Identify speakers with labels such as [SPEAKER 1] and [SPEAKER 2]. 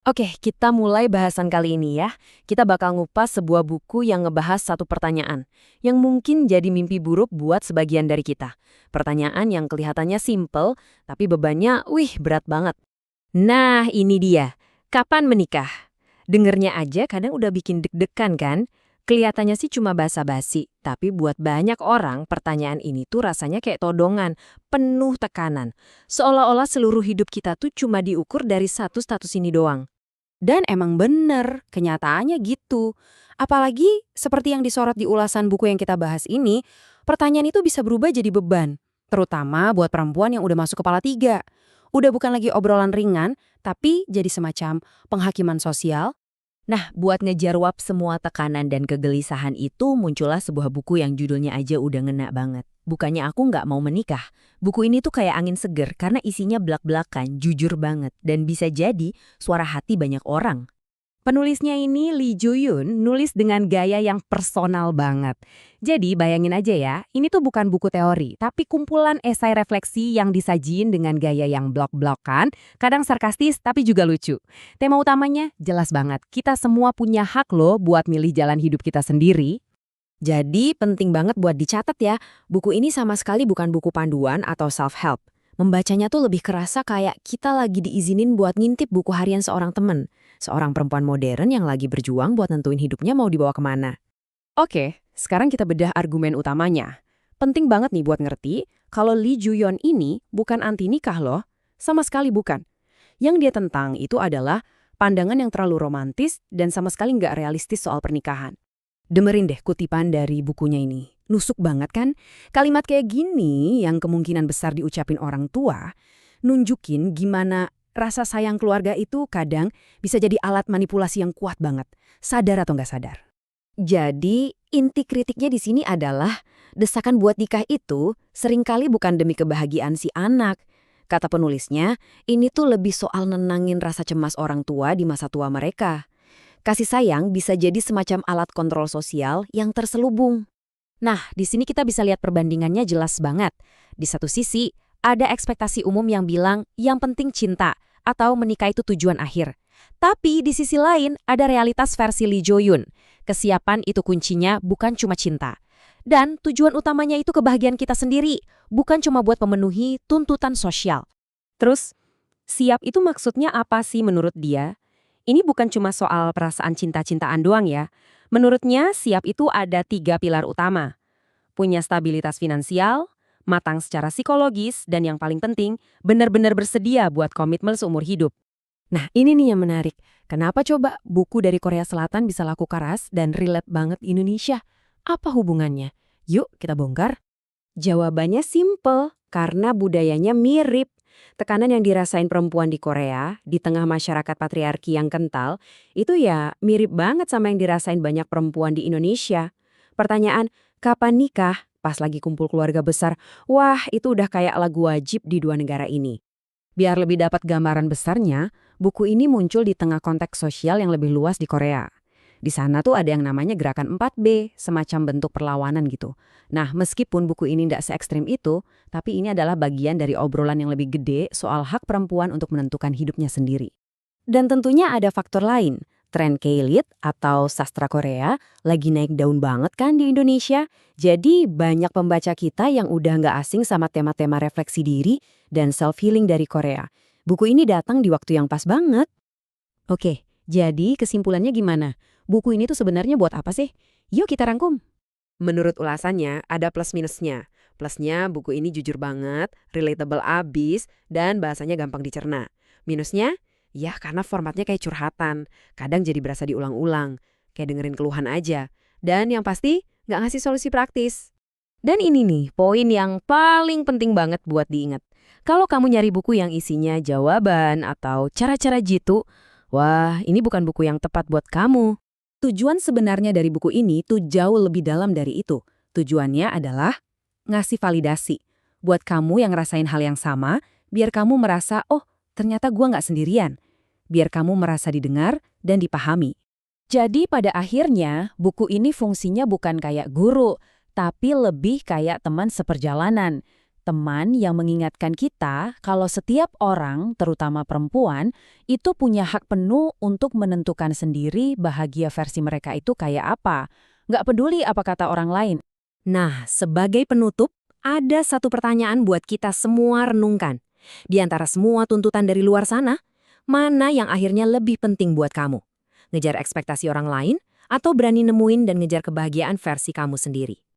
[SPEAKER 1] Oke, kita mulai bahasan kali ini ya. Kita bakal ngupas sebuah buku yang ngebahas satu pertanyaan, yang mungkin jadi mimpi buruk buat sebagian dari kita. Pertanyaan yang kelihatannya simple, tapi bebannya, berat banget. Nah, ini dia. Kapan menikah? Dengernya aja kadang udah bikin deg-degan kan? Kelihatannya sih cuma basa-basi, tapi buat banyak orang pertanyaan ini tuh rasanya kayak todongan, penuh tekanan. Seolah-olah seluruh hidup kita tuh cuma diukur dari satu status ini doang.
[SPEAKER 2] Dan emang bener, kenyataannya gitu. Apalagi seperti yang disorot di ulasan buku yang kita bahas ini, pertanyaan itu bisa berubah jadi beban. Terutama buat perempuan yang udah masuk kepala tiga. Udah bukan lagi obrolan ringan, tapi jadi semacam penghakiman sosial.
[SPEAKER 1] Nah, buat ngejarwab semua tekanan dan kegelisahan itu muncullah sebuah buku yang judulnya aja udah ngena banget. Bukannya aku nggak mau menikah. Buku ini tuh kayak angin seger karena isinya belak-belakan, jujur banget, dan bisa jadi suara hati banyak orang. Penulisnya ini Lee Joo-yoon nulis dengan gaya yang personal banget. Jadi bayangin aja ya, ini tuh bukan buku teori, tapi kumpulan esai refleksi yang disajiin dengan gaya yang blok-blokan, kadang sarkastis tapi juga lucu. Tema utamanya jelas banget, kita semua punya hak loh buat milih jalan hidup kita sendiri. Jadi penting banget buat dicatat ya, buku ini sama sekali bukan buku panduan atau self-help. Membacanya tuh lebih kerasa kayak kita lagi diizinin buat ngintip buku harian seorang temen. Seorang perempuan modern yang lagi berjuang buat nentuin hidupnya mau dibawa kemana.
[SPEAKER 2] Oke, sekarang kita bedah argumen utamanya. Penting banget nih buat ngerti, kalau Lee Joo-yeon ini bukan anti nikah loh. Sama sekali bukan. Yang dia tentang itu adalah pandangan yang terlalu romantis dan sama sekali nggak realistis soal pernikahan. Dengerin deh kutipan dari bukunya ini. Nusuk banget kan? Kalimat kayak gini yang kemungkinan besar diucapin orang tua, nunjukin gimana rasa sayang keluarga itu kadang bisa jadi alat manipulasi yang kuat banget. Sadar atau nggak sadar?
[SPEAKER 1] Jadi, inti kritiknya di sini adalah desakan buat nikah itu seringkali bukan demi kebahagiaan si anak. Kata penulisnya, ini tuh lebih soal nenangin rasa cemas orang tua di masa tua mereka. Kasih sayang bisa jadi semacam alat kontrol sosial yang terselubung. Nah, di sini kita bisa lihat perbandingannya jelas banget. Di satu sisi, ada ekspektasi umum yang bilang yang penting cinta atau menikah itu tujuan akhir. Tapi di sisi lain, ada realitas versi Lee Jo-yoon. Kesiapan itu kuncinya bukan cuma cinta. Dan tujuan utamanya itu kebahagiaan kita sendiri, bukan cuma buat memenuhi tuntutan sosial.
[SPEAKER 2] Terus, siap itu maksudnya apa sih menurut dia? Ini bukan cuma soal perasaan cinta-cintaan doang ya. Menurutnya, siap itu ada 3 pilar utama. Punya stabilitas finansial, matang secara psikologis, dan yang paling penting, benar-benar bersedia buat komitmen seumur hidup.
[SPEAKER 1] Nah, ini nih yang menarik. Kenapa coba buku dari Korea Selatan bisa laku keras dan relate banget Indonesia? Apa hubungannya? Yuk, kita bongkar. Jawabannya simple, karena budayanya mirip. Tekanan yang dirasain perempuan di Korea, di tengah masyarakat patriarki yang kental, itu ya mirip banget sama yang dirasain banyak perempuan di Indonesia. Pertanyaan, kapan nikah? Pas lagi kumpul keluarga besar, wah itu udah kayak lagu wajib di dua negara ini. Biar lebih dapat gambaran besarnya, buku ini muncul di tengah konteks sosial yang lebih luas di Korea. Di sana tuh ada yang namanya gerakan 4B, semacam bentuk perlawanan gitu. Nah, meskipun buku ini tidak se-ekstrim itu, tapi ini adalah bagian dari obrolan yang lebih gede soal hak perempuan untuk menentukan hidupnya sendiri. Dan tentunya ada faktor lain. Tren K-lit atau sastra Korea lagi naik daun banget kan di Indonesia. Jadi banyak pembaca kita yang udah nggak asing sama tema-tema refleksi diri dan self-healing dari Korea. Buku ini datang di waktu yang pas banget. Oke, jadi kesimpulannya gimana? Buku ini tuh sebenarnya buat apa sih? Yuk kita rangkum. Menurut ulasannya, ada plus minusnya. Plusnya, buku ini jujur banget, relatable abis, dan bahasanya gampang dicerna. Minusnya, ya karena formatnya kayak curhatan. Kadang jadi berasa diulang-ulang, kayak dengerin keluhan aja. Dan yang pasti, nggak ngasih solusi praktis. Dan ini nih, poin yang paling penting banget buat diingat. Kalau kamu nyari buku yang isinya jawaban atau cara-cara jitu, wah ini bukan buku yang tepat buat kamu. Tujuan sebenarnya dari buku ini tuh jauh lebih dalam dari itu. Tujuannya adalah ngasih validasi. Buat kamu yang ngerasain hal yang sama, biar kamu merasa, oh ternyata gua nggak sendirian. Biar kamu merasa didengar dan dipahami. Jadi pada akhirnya, buku ini fungsinya bukan kayak guru, tapi lebih kayak teman seperjalanan.
[SPEAKER 3] teman yang mengingatkan kita kalau setiap orang, terutama perempuan, itu punya hak penuh untuk menentukan sendiri bahagia versi mereka itu kayak apa. Nggak peduli apa kata orang lain.
[SPEAKER 1] Nah, sebagai penutup, ada satu pertanyaan buat kita semua renungkan. Di antara semua tuntutan dari luar sana, mana yang akhirnya lebih penting buat kamu? Ngejar ekspektasi orang lain, atau berani nemuin dan ngejar kebahagiaan versi kamu sendiri?